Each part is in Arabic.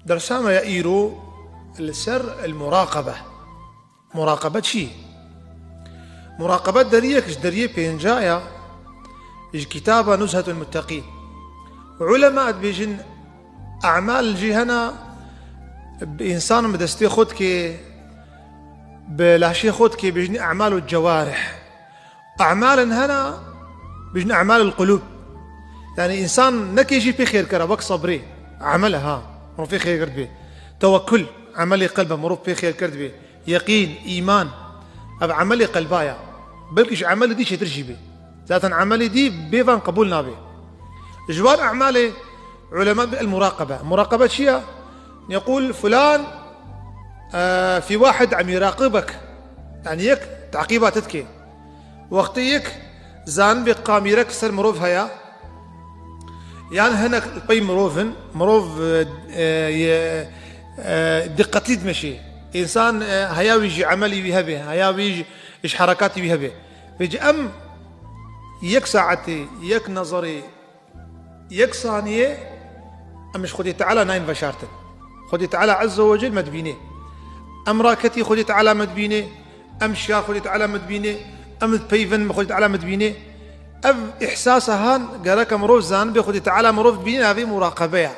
درساما يأيرو السر المراقبة. مراقبة شي؟ مراقبة دريه بينجايا كتابة نزهة المتقين. علماء بيجن أعمال الجهنة بإنسان مدستي خود كي بلاشي خود كي بيجن أعمال الجوارح. أعمال هنا بيجن أعمال القلوب، يعني إنسان نكيجي في خير كرا بك صبري عملها مرو في خير كرد بيه، توكل عملي قلبه مرو في خير كرد بيه، يقين إيمان أب عملي قلبايا بلكش عملي دي شي ترجي بيه ذاتا عملي دي بيفان قبولنا بيه. جوار أعمالي علماء المراقبة. مراقبة شيء يقول فلان في واحد عم يراقبك، يعني يك تعقيباتك وقتيك زان بقاميرك سر مروف هيا، يعني هنا البي مروفن مروف دقتي مشي إنسان هيا ويجي عملي بيها به، هيا ويجي إيش حركاتي بيها به، بيجي أم يك ساعتي يك نظري يك ثانية أمش خدي تعالى نايم بشارتن، خدي تعالى عز وجل مدبيني، أم راكتي خدي تعالى مدبيني، أم شا خدي تعالى مدبيني، أم بيفن خدي تعالى مدبيني، أم إحساسها قالك مروف زان بخدي تعالى مروف بيني هذه مراقبة.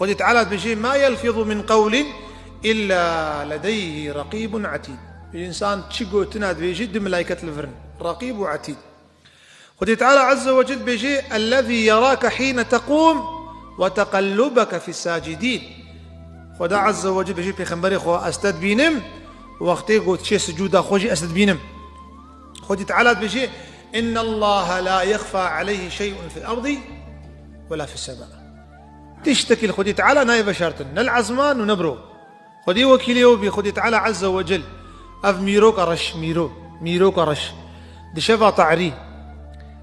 خدي تعالى بشيء ما يلفظ من قول إلا لديه رقيب عتيد. الإنسان تشيقو تناد بيجد ملائكة الفرن رقيب وعتيد. خدي تعالى عز وجل بشيء الذي يراك حين تقوم وتقلبك في الساجدين. خدا عز وجل بشيء في خنبري خو أستد بينم وقتي قلت شيء سجودا خوجي أستد بينم. خدي تعالى بشيء إن الله لا يخفى عليه شيء في الأرض ولا في السماء. تشتكي خدي تعالى نايب شارتن نلعزمان ونبرو خدي وكيليو بخدي تعالى عز وجل أف ميرو قرش ميرو قرش دشفا طعري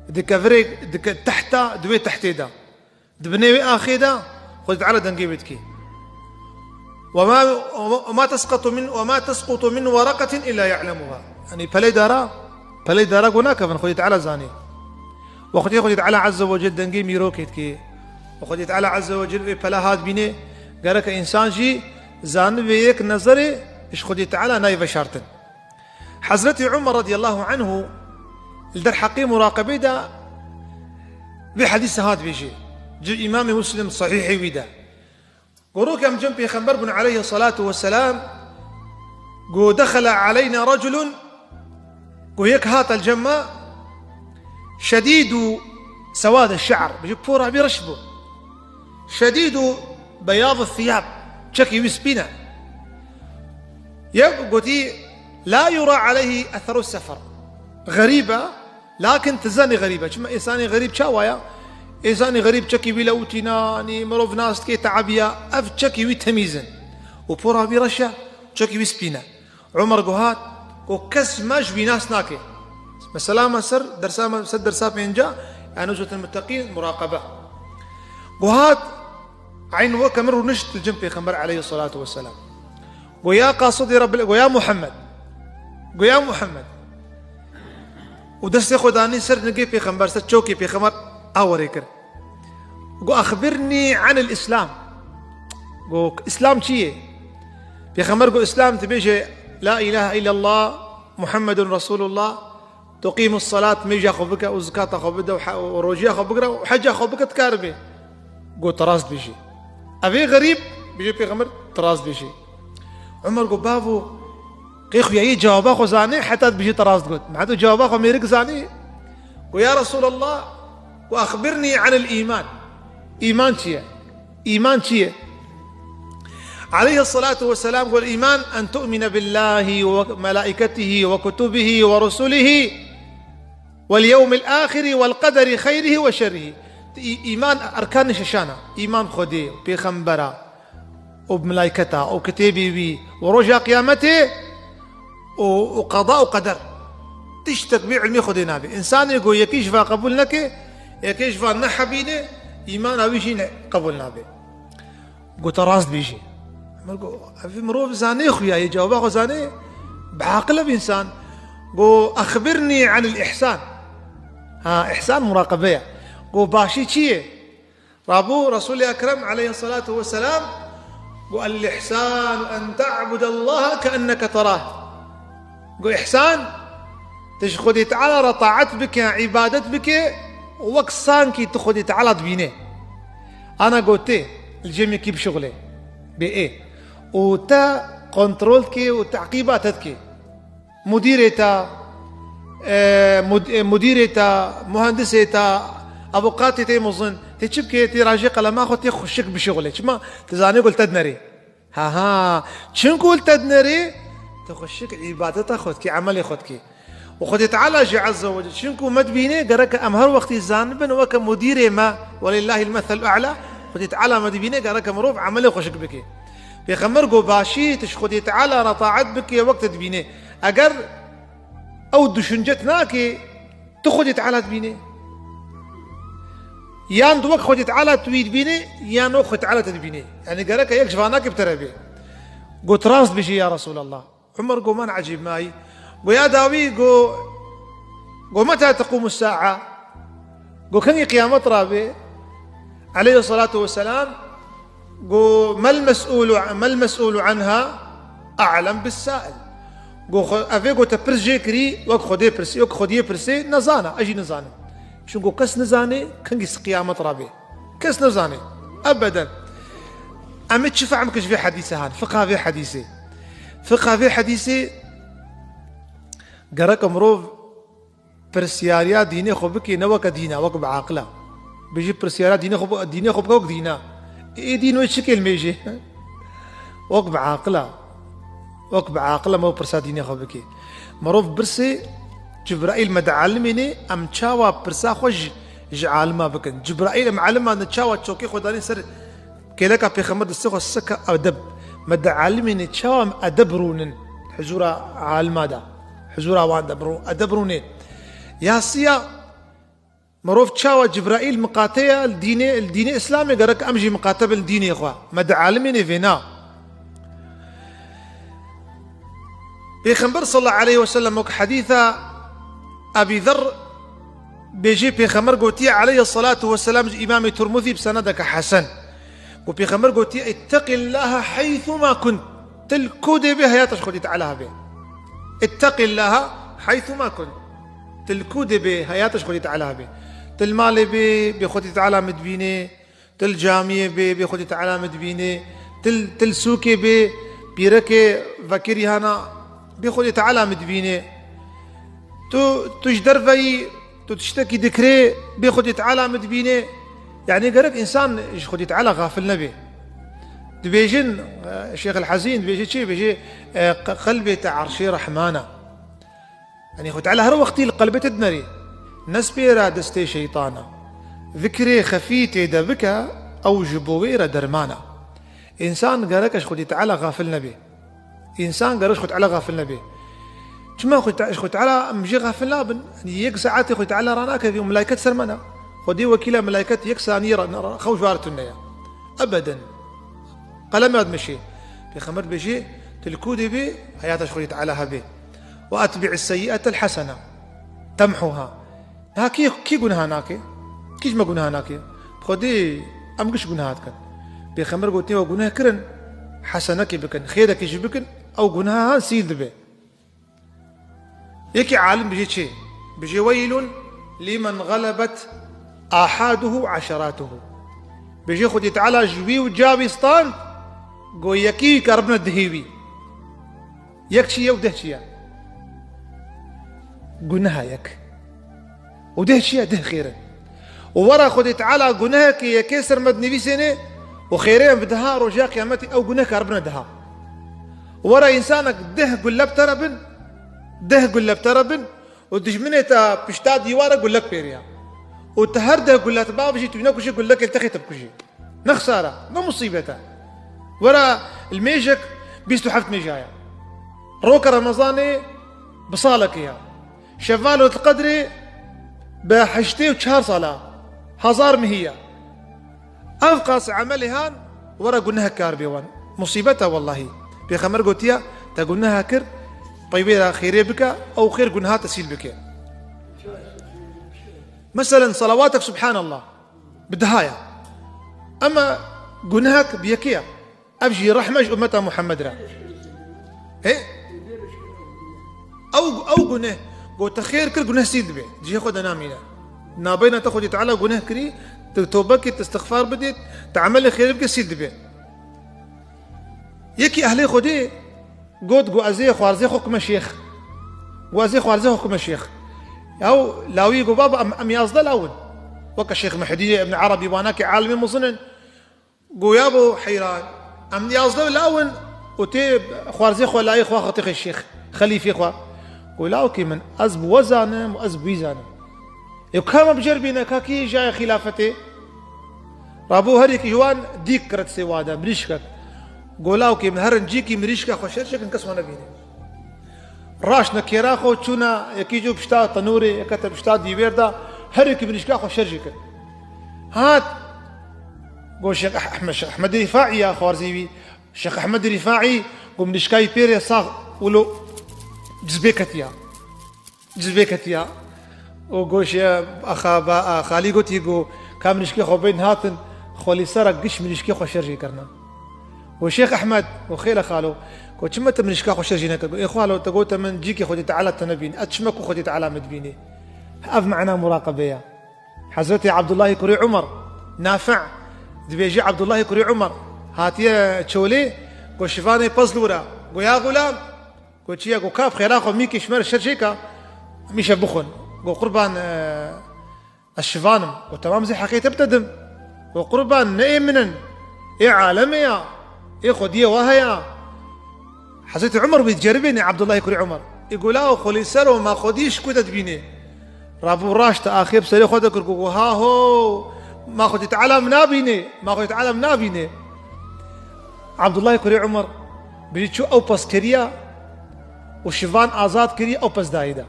دكفريك دك تحت دوي تحت دا دبنيوي آخيدا خدي تعالى دنجيبتكي وما تسقط من ورقة إلا يعلمها. يعني فلي دارا قلنا كفن خدي تعالى زاني وخدي تعالى عز وجل دنجي ميرو كيتكي وخدي تعالى عز وجل فلا هاد بيني قالك إنسان جي زان بيك نظري إيش خدي تعالى نايف شارتن. حضرة عمر رضي الله عنه الدر حقي مراقبة دا بحديث هاد بيجي جو إمام مسلم صحيح ويدا قروك أم جنبي خنبر بن عليه الصلاة والسلام قو دخل علينا رجل قو يكهات الجماء شديد سواد الشعر بيجيب فورا بيرشبه شديد بياض الثياب شكي ويسبينا يبقى لا يرى عليه أثر السفر غريبة لكن تزاني غريبة كما إنساني غريب شاوايا إنساني غريب شكي ويلوتنا ني مروف ناس كي تعبيا أف شكي ويتميزن وفورا بيرشا شكي ويسبينا. عمر قهات وكس ماش بناس ناكي مسلامة سر درسا بينجا يعني نزهة المتقين مراقبة قهات عين وكمر ونشت الجنب خمر عليه الصلاة والسلام ويا قاصدي رب ويا محمد ودست خداني سر نجي في خمر ستشوكي في خمر أوريكر أخبرني عن الإسلام. إسلام شيء في خمر إسلام تبيجي لا إله إلا الله محمد رسول الله تقيم الصلاة ميجا خبك وزكاة خبك وروجيا خبك وحجة خبك تكاربي تراس بيجي أبي غريب بيجي في خمر تراس بيجي. عمر بابو قيخو يجي جوابه خزاني حتى بيجي تراس قلت معدو جوابه خميرك زاني ويا رسول الله وأخبرني عن الإيمان. إيمان شيء عليه الصلاة والسلام قال الإيمان أن تؤمن بالله وملائكته وكتبه ورسله واليوم الآخر والقدر خيره وشره. إيمان أركان ششانة إيمان خدي بخنبرة وبملائكته وكتابه ورجع قيامته وقضاء وقدر تشتك علمي خدي نابي. إنسان يقول يكيشفى قبول لك يكيشفى نحبينه إيمان أويشين قبول نابي قلت راس بيجي في مروف زاني خويا يجاوب اخو زاني بعقله بإنسان قو أخبرني عن الإحسان. إحسان مراقبة قو باشي شيء رابو رسول أكرم عليه الصلاة والسلام قال الإحسان أن تعبد الله كأنك تراه. قال إحسان تشخدي تعالى رطاعت بك عبادت بك وكسان كي تخدي تعالى تبينه. أنا قلت الجميع كي بشغله بإيه وتا كنترولك وتعقيباتك مديرتا مديرتا مهندستا أبوقاتي مظن تشبكي تراجع قلما أخذ يخشك بشغلك ما تزاني قلت تدنري ها شنو قلت تدنري تخشك عبادة أخذك عمل أخذك وخذ تعالى عز وجل شنو ما تبيني قرك أمهر وقت زانبن وك مدير ما ولله المثل الأعلى خذ تعالى ما تبيني قرك مروف عمل أخشك بك بيخمر جو باشي تشخذ تعالى رطاعت بك وقت تبيني أجر أو دشنجتناك تخذ تعالى تبيني يان دوك خذ تعالى تويد بيني يان خذ تعالى تدبيني يعني قالك يكشف عنك بتربي قلت راس بشي يا رسول الله. عمر قو ما عجيب ماي قو يا داوي قو متى تقوم الساعة قو كان قيامة رابي عليه الصلاة والسلام قو ما المسؤول عنها أعلم بالسائل قو أفي قو تبرجي كري وك خدي برسي نزانا أجي نزانا شنو كس نزاني كان قيس قيامة رابي كس نزاني أبدا أما تشوف عمك في حديثه هان فقه في حديثي قرأك مروف برسياريا ديني خبكي نوك دينا وك بعاقله بيجي برسياريا ديني خبك وك دينا إيه دين وش شكل ميجي وك بعاقله مو برسا ديني خبكي مروف برسي جبرائيل مدعلمني أم تشاوا برسا خوش عالما بكن جبرائيل معلم أن تشاوا تشوكي خداني سر كيلكا في خمد السخو السكة أدب مدعلمني تشاوا أدبرونن حزورا عالما دا حزورا وان أدبرونن يا سيا مروف تشاوا جبرائيل مقاتيا الديني إسلامي قرك أمجي مقاتب الديني إخوة مدعلمني فينا بيخنبر صلى الله عليه وسلم حديثا أبي ذر بيجي بيخمر قوتي عليه الصلاة والسلام إمام ترمذي بسندك حسن وبيخمر قوتي اتق الله حيثما كنت تلكود به يا تشخدي تعالى به اتق الله حيثما كنت تلكود به يا تشخدي تعالى به تلمال به بخدي تعالى مدبينه تلجامية به بخدي تعالى مدبينه تلسوكي به بيركي فكري هنا بخدي تعالى مدبينه تجدر في تشتكي ذكري بيخد يتعالى مدبينه يعني قالك إنسان يخد يتعالى غافل نبي بيجن الشيخ الحزين بيجي شيء بيجي قلبي تعرشي رحمانه يعني يخد على هر وقتي القلب تدنري نسبي رادستي شيطانا ذكري خفيتي دبك أو جبوير درمانا إنسان قالك أشخد يتعالى غافل نبي إنسان قالك أشخد على غافل نبي كما خد على مجي غافل لابن يعني يك ساعات خد على راناك في ملائكة سرمنا خدي وكيل ملائكة يكسى نيرا خوش وارتنا أبدا قلم يد مشي في خمر بشي تلكودي بي حياتك خد على هبي وأتبع السيئة الحسنة تمحوها ها كي قنها ناكي كيش ما قنها ناكي خدي أمقش قنها كان بخمر قلتي وقنها كرن حسنك بكن خيرك يجبكن أو قنها سيد به يكي عالم بيجي شيء بيجي ويل لمن غلبت آحاده عشراته بيجي خد يتعالى جوي وجابي ستان قو يكي كربنا الدهيوي يكشي ودهشيا قنها يك ودهشيا ده خيرا وورا خد يتعالى قنها كي يكسر مدنبي سنة وخيرين بدها رجاء قيامتي أو قنها كربنا دها ورا إنسانك ده قلب تربن ده قلب تربن ودجمنه تا بشتاد يوارا قلب بيريا وتهرده قلت باب شيء تبينا كشي قلك التقي تبكشي نخساره ما مصيبته ورا الميجك بيستو حفت ميجايا روك رمضاني بصالك يا شفال القدري بحشتي وشهر صلاة هزار مهية أفقص عملي هان ورا قلناها كاربيوان مصيبتها والله بخمر قوتيا تقولناها كر طيبيرا خيري بك أو خير قلناها تسيل بك مثلا صلواتك سبحان الله بدهاية أما قلناك بيكيا أبجي رحمة أمة محمد را إيه أو جنه قو تخير كل جنه سيد به جي خد نامينا نابينا تاخذ تعالى جنه كري توبك تستغفار بديت تعمل خير بك سيد به يكي أهلي خدي قد قو أزي خوارزي حكم الشيخ وأزي خوارزي حكم الشيخ أو لاوي قو بابا أم يازد الأول وك الشيخ محدي ابن عربي واناك عالم مصنن قو يابو حيران أم يازد الأول وتي خوارزي خو لاي خو خطيخ الشيخ خليفي خو ولاوكي من أزب وزانم وأزب ويزانم يكام بجربنا كاكي جاي خلافته رابو هريك جوان ديك كرت سوادا مريشكك قولاوكي من هرن جيكي مريشكا خوشرشك انكسوانا بيني راش نكيرا خو تشونا يكيجو بشتا تنوري يكتب بشتا ديويردا هريك مريشكا خوشرشك هات قول شيخ أحمد الرفاعي يا خوارزيوي الشيخ أحمد الرفاعي قوم نشكاي بيري صاغ ولو جزبيكتيا وقوش يا أخا خالي قلت يقو كام نشكي خو بين هاتن خولي سرق قش من نشكي خو شرجي كرنا والشيخ أحمد وخيله خالو قلت شمت من نشكي خو شرجي نكا يا خالو تقول من جيكي خدي تعالى تنبين أتشمك وخدي تعالى مدبيني أف معنا مراقبة حضرتي عبد الله كري عمر نافع دبيجي عبد الله كري عمر هاتيا تشولي قو شفاني بزلورا قو يا غلام قلت يا قو كاف خيراخو ميكي شمر الشرشيكا مش بخن قو قربان الشفانم وتمام زي حكيت ابتدم وقربان نئمنا ايه عالميا ايه خديه وهيا حضرت عمر بيتجربني عبد الله يكري عمر يقول اه خلي سرو ما خديش كنت تبيني رابو راشت اخيب سري خدك ها هو ما خدت على منابيني ما خدت على منابيني عبد الله يكري عمر بيجي او بس كريا وشفان آزاد كريا او بس دايدا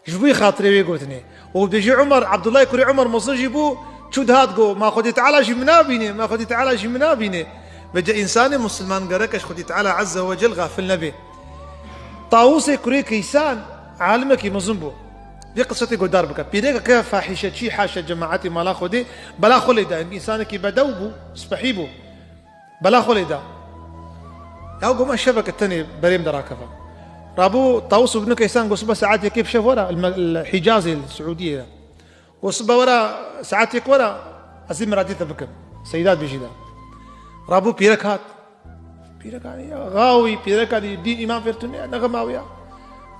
جبوي خاطري ويقولتني وبيجي عمر عبد الله يكري عمر مصر جيبو شود هاتقو ما خدي تعالى شي منابيني ما خدي تعالى شي منابيني بجا انسان مسلمان قركش خدي تعالى عز وجل غافل نبي طاووس يكري كيسان عالمك مزنبو دي قصتي قول داربك بيديك كيف فاحشه شي حاشا جماعتي ما لا خدي بلا خليدا انسانك بدوبو صبحيبو بلا خليدا يا قوم الشبكه الثاني بريم دراكفه رابو طاووس بن كيسان قصبه ساعات كيف شاف ورا الحجازي السعوديه قصبه ورا ساعات ورا ازيم راديته بكم سيدات بجدا رابو بيركات بيركاني غاوي بيركاني دين امام فيرتوني نغماويا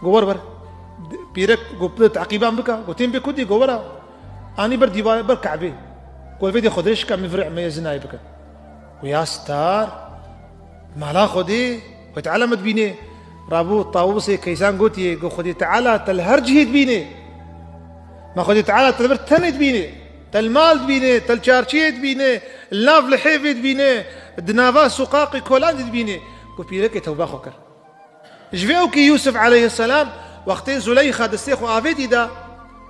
غوربر بيرك قبلت عقيبان بكا قوتين بكودي غورا اني بر ديوار بر كعبه قول فيدي خدش كم مفرع ما يزناي بكا ويا ستار مالا خدي وتعلمت بيني رابو طاووسي كيسان قوتي قو خدي تعالى تلهرجه بيني ما خدي تعالى تلبر تنت بيني تلمال بيني تلشارشيت بيني اللاف لحيفت بيني الدنافا سقاقي كولان بيني قو بيرك توبا خوكر جفيوكي يوسف عليه السلام وقتين زليخة دستيخ وآفيدي دا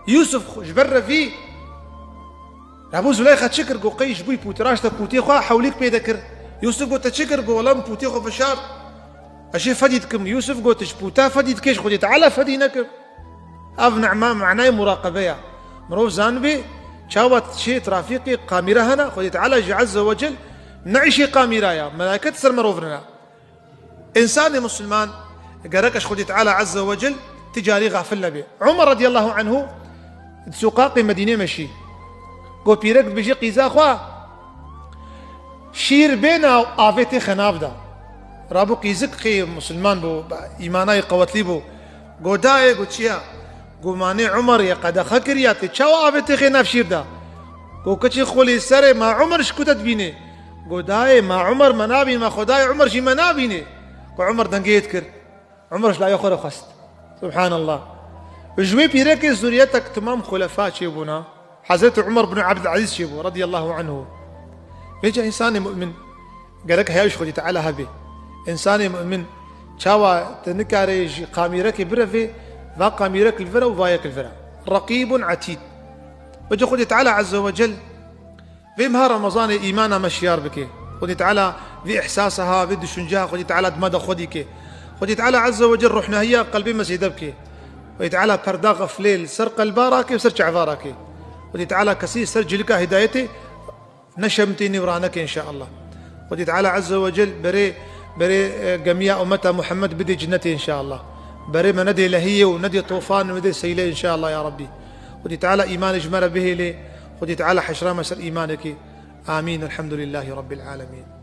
يوسف جبر فيه رابو زليخة تشكر قو قيش بوي بوتراش بوتي خوا حوليك بيدكر يوسف قو تشكر قو لم بوتي خو فشار أشي فديتكم يوسف قو تشبوتا فديت كيش خدي تعالى فدينكم أفنع ما معناه مراقبية مروف زانبي شاوت شي ترافيقي قامرة هنا خدي تعالى عز وجل نعيشي قامرايا ملائكة سر مروفنا إنسان مسلمان قركش خدي تعالى عز وجل تجاري غافل به عمر رضي الله عنه سقاقي مدينة مشي قو بيرك بيجي قيزا خوا شير بينا آفيتي خنافدا رابو قيزك قي مسلمان بو إيماناي قوتلي بو قو داي قو تشيا قو ماني عمر يا قد خكرياتي تشاو آفيتي خناف شير دا قو كتشي خولي سري ما عمر شكوتت بيني قو داي ما عمر منابي ما خداي عمر شي منابيني قو عمر دنقيت كر عمرش لا يخور خست سبحان الله جوي بيرك زوريتك تمام خلفاء شيبونا حضرت عمر بن عبد العزيز شيبو رضي الله عنه بيجي انسان مؤمن قالك هياش خدي تعالى هبي انسان مؤمن شاوا تنكاري قاميرك برفي ذا قاميرك الفرا وضايق الفرا رقيب عتيد بيجي خدي تعالى عز وجل في مها رمضان ايمانا مشيار بك خدي تعالى في احساسها في شنجاها خدي تعالى دمدا خديك خدي تعالى عز وجل رحنا هي قلبي مسيدبك خدي تعالى برداغ في ليل سر قلبا راكي وسر شعفا راكي خدي تعالى كسي سر جلك هدايتي نشمتي نورانك ان شاء الله خدي تعالى عز وجل بري جميع أمة محمد بدي جنتي إن شاء الله، بري ما ندي لهي وندي طوفان وندي سيلي إن شاء الله يا ربي. خدي تعالى إيمان جمر به لي، خدي تعالى حشرة مسر إيمانك. آمين. الحمد لله رب العالمين.